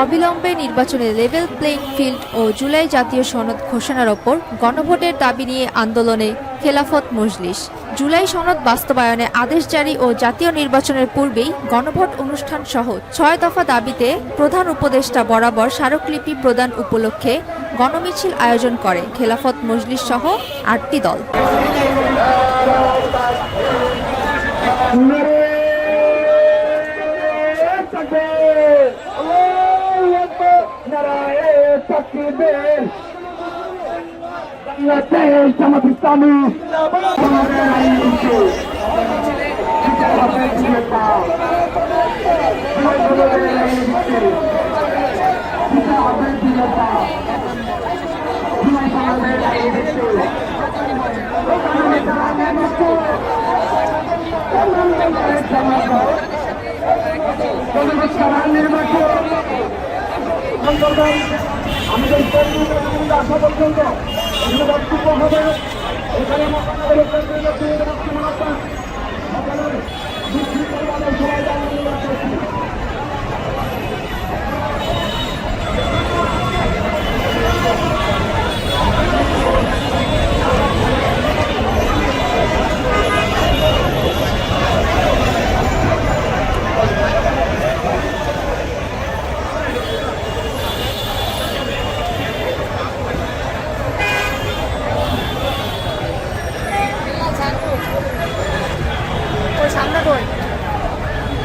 অবিলম্বে নির্বাচনে level playing field ও জুলাই জাতীয় সনদ ঘোষণার ওপর গণভোটের দাবি নিয়ে আন্দোলনে খেলাফত মজলিস। জুলাই সনদ বাস্তবায়নে আদেশ জারি ও জাতীয় নির্বাচনের পূর্বেই গণভোট অনুষ্ঠান সহ ৬ দফা দাবিতে প্রধান উপদেষ্টা বরাবর স্মারকলিপি প্রদান উপলক্ষে গণমিছিল আয়োজন করে খেলাফত মজলিস সহ ৮টি দল। আমাদের আসা পর্যন্ত বক্তব্য হবে এখানে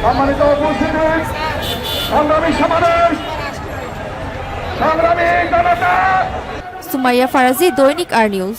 সম্মানিত উপস্থিতি, সংগ্রামী সমাবেশ, সংগ্রামী জনতা। সুমাইয়া ফারাজি, দৈনিক আর নিউজ।